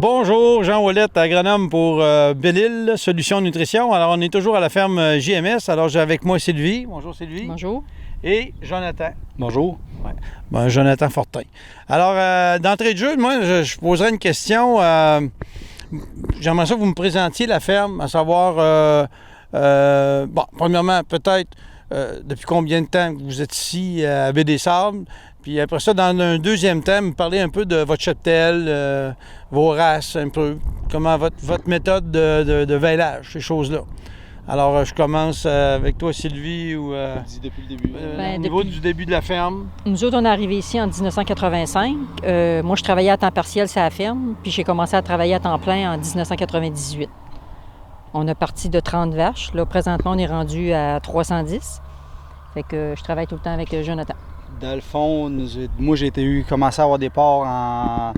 Bonjour, Jean Ouellette, agronome pour Belle-Île, Solutions Nutrition. Alors, on est toujours à la ferme JMS. Alors, j'ai avec moi Sylvie. Bonjour, Sylvie. Bonjour. Et Jonathan. Bonjour. Ouais. Ben, Jonathan Fortin. Alors, d'entrée de jeu, moi, je poserais une question. J'aimerais ça que vous me présentiez la ferme, à savoir, bon, premièrement, peut-être, depuis combien de temps que vous êtes ici à Baie-des-Sables. Puis après ça, dans un deuxième temps, me parler un peu de votre cheptel, vos races, un peu, comment votre méthode de vêlage, ces choses-là. Alors, je commence avec toi, Sylvie, ou Depuis le début. au niveau du début de la ferme. Nous autres, on est arrivés ici en 1985. Moi, je travaillais à temps partiel sur la ferme, puis j'ai commencé à travailler à temps plein en 1998. On a parti de 30 vaches. Là, présentement, on est rendu à 310. Fait que je travaille tout le temps avec Jonathan. Dans le fond, moi, j'ai commencé à avoir des parts en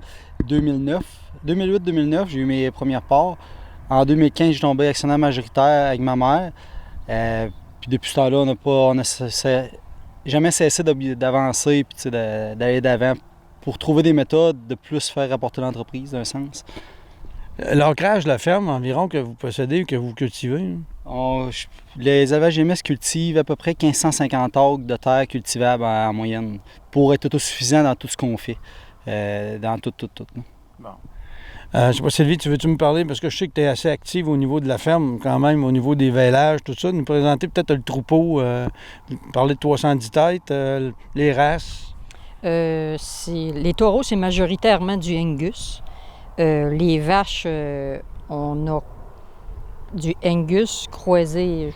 2009. 2008-2009, j'ai eu mes premières parts. En 2015, j'ai tombé actionnaire majoritaire avec ma mère. Puis depuis ce temps-là, on n'a jamais cessé d'avancer et d'aller d'avant pour trouver des méthodes de plus faire rapporter l'entreprise, d'un sens. L'ancrage de la ferme environ que vous possédez ou que vous cultivez? Les élevages GMS cultivent à peu près 1550 acres de terre cultivable en moyenne pour être autosuffisant dans tout ce qu'on fait, dans tout. Bon. Je ne sais pas, Sylvie, veux-tu me parler? Parce que je sais que tu es assez active au niveau de la ferme, quand même, au niveau des vêlages, tout ça. Nous présenter peut-être le troupeau, parler de 310 têtes, les races. Les taureaux, c'est majoritairement du Angus. Les vaches, on a du Angus croisé.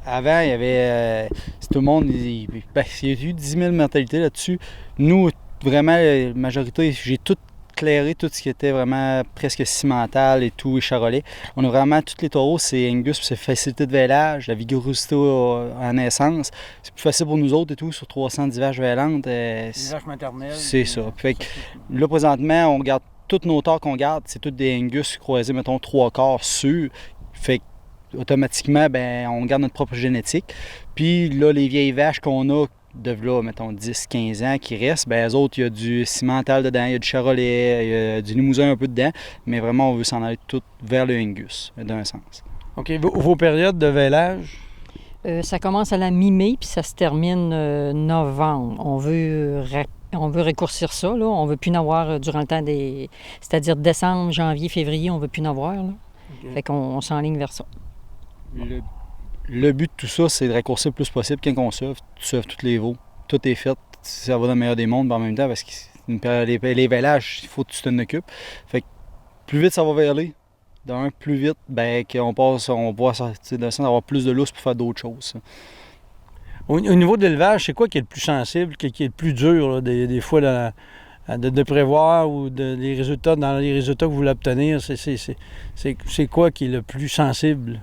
Avant, il y avait... tout le monde, il y a eu 10 000 mentalités là-dessus. Nous, vraiment, la majorité, j'ai tout clairé, tout ce qui était vraiment presque cimental et tout, et charolais. On a vraiment, tous les taureaux, c'est Angus, c'est facilité de vêlage, la vigorosité en naissance. C'est plus facile pour nous autres et tout, sur 310 vaches vêlantes. Les vaches maternelles. C'est ça. Fait que, là, présentement, on regarde toutes nos tares qu'on garde, c'est toutes des Angus croisés, mettons, 3/4 sûrs. Fait que, automatiquement, on garde notre propre génétique. Puis là, les vieilles vaches qu'on a, de là, mettons, 10-15 ans qui restent, eux autres, il y a du cimental dedans, il y a du charolais, il y a du limousin un peu dedans, mais vraiment, on veut s'en aller tout vers le Angus, d'un sens. OK. Vos périodes de vêlage? Ça commence à la mi-mai, puis ça se termine novembre. On veut raccourcir ça, là. On veut plus en avoir durant le temps des... C'est-à-dire décembre, janvier, février, on veut plus en avoir, là. Okay. Fait qu'on s'enligne vers ça. Le but de tout ça, c'est de raccourcir le plus possible. Quand on sauve, tu sauves tous les veaux. Tout est fait. Ça va dans le meilleur des mondes, mais en même temps, parce que les vêlages, il faut que tu t'en occupes. Fait que plus vite ça va vers plus vite, qu'on passe, on va avoir plus de lousse pour faire d'autres choses. Au niveau de l'élevage, c'est quoi qui est le plus sensible, qui est le plus dur, là, des fois, de prévoir ou les résultats, dans les résultats que vous voulez obtenir? C'est quoi qui est le plus sensible?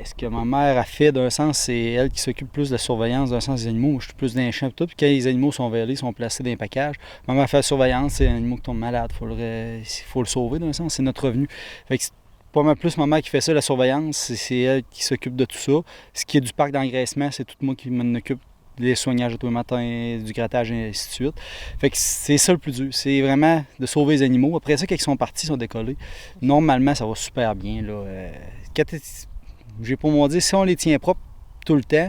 Ce que ma mère a fait, d'un sens, c'est elle qui s'occupe plus de la surveillance, d'un sens, des animaux. Moi, je suis plus dans les champs et tout. Puis quand les animaux sont vêlés, ils sont placés dans les packages, ma mère fait la surveillance, c'est un animal qui tombe malade. Il faut le sauver, d'un sens, c'est notre revenu. Fait que c'est pas mal plus ma mère qui fait ça, la surveillance, c'est elle qui s'occupe de tout ça. Ce qui est du parc d'engraissement, c'est tout moi qui m'en occupe. Les soignages de tous les matins, du grattage et ainsi de suite. Fait que c'est ça le plus dur. C'est vraiment de sauver les animaux. Après ça, quand ils sont partis, ils sont décollés. Normalement, ça va super bien, là. J'ai pour moi dire, si on les tient propres tout le temps,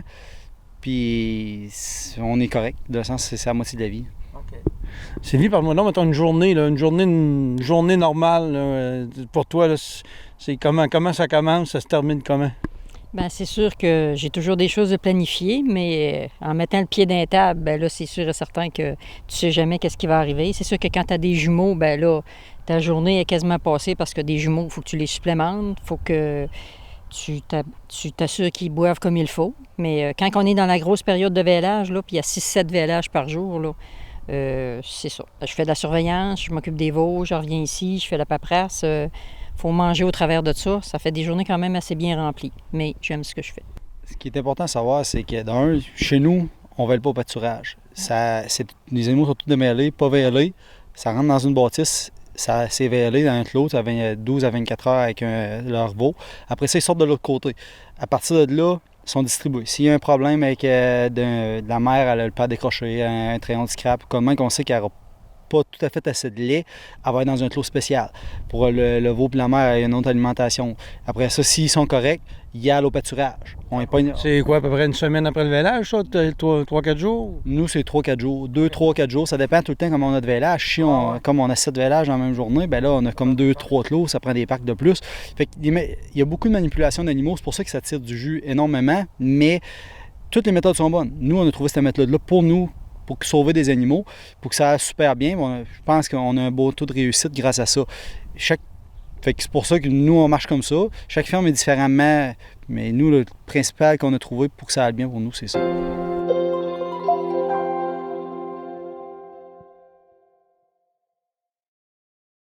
puis on est correct. Dans le sens, c'est la moitié de la vie. OK. Sylvie, parle-moi donc, mettons une journée normale, là, pour toi, là, c'est comment ça commence, ça se termine comment? C'est sûr que j'ai toujours des choses de planifier, mais en mettant le pied dans la table, là, c'est sûr et certain que tu sais jamais qu'est-ce qui va arriver. C'est sûr que quand tu as des jumeaux, là, ta journée est quasiment passée parce que des jumeaux, il faut que tu les supplémentes, il faut que tu t'assures qu'ils boivent comme il faut. Mais quand on est dans la grosse période de vêlage, là, puis il y a 6-7 vélages par jour, là, c'est ça. Je fais de la surveillance, je m'occupe des veaux, je reviens ici, je fais la paperasse. Faut manger au travers de ça. Ça fait des journées quand même assez bien remplies. Mais j'aime ce que je fais. Ce qui est important à savoir, c'est que chez nous, on ne vêle pas au pâturage. Les animaux sont tous démêlés, pas vêlés. Ça rentre dans une bâtisse, c'est vêlé dans un clos, ça fait 12 à 24 heures avec leur veau. Après ça, ils sortent de l'autre côté. À partir de là, ils sont distribués. S'il y a un problème avec de la mère, elle a le pas décroché, un trayon de scrap, comment on sait qu'elle n'aura pas tout à fait assez de lait, elle va être dans un clos spécial. Pour le veau et la mère, il y a une autre alimentation. Après ça, s'ils sont corrects, il y a l'au pâturage. C'est quoi, à peu près une semaine après le vêlage, ça? 3-4 jours? Nous, c'est 3-4 jours. 2-3-4 jours. Ça dépend tout le temps comment on a de vêlage. Si comme on a 7 vélages dans la même journée, ben là, on a comme 2-3 clos. Ça prend des packs de plus. Fait qu'il y a beaucoup de manipulation d'animaux. C'est pour ça que ça tire du jus énormément. Mais toutes les méthodes sont bonnes. Nous, on a trouvé cette méthode-là pour nous, pour sauver des animaux, pour que ça aille super bien. Je pense qu'on a un beau taux de réussite grâce à ça. Fait que c'est pour ça que nous, on marche comme ça. Chaque ferme est différemment, mais nous, le principal qu'on a trouvé pour que ça aille bien pour nous, c'est ça.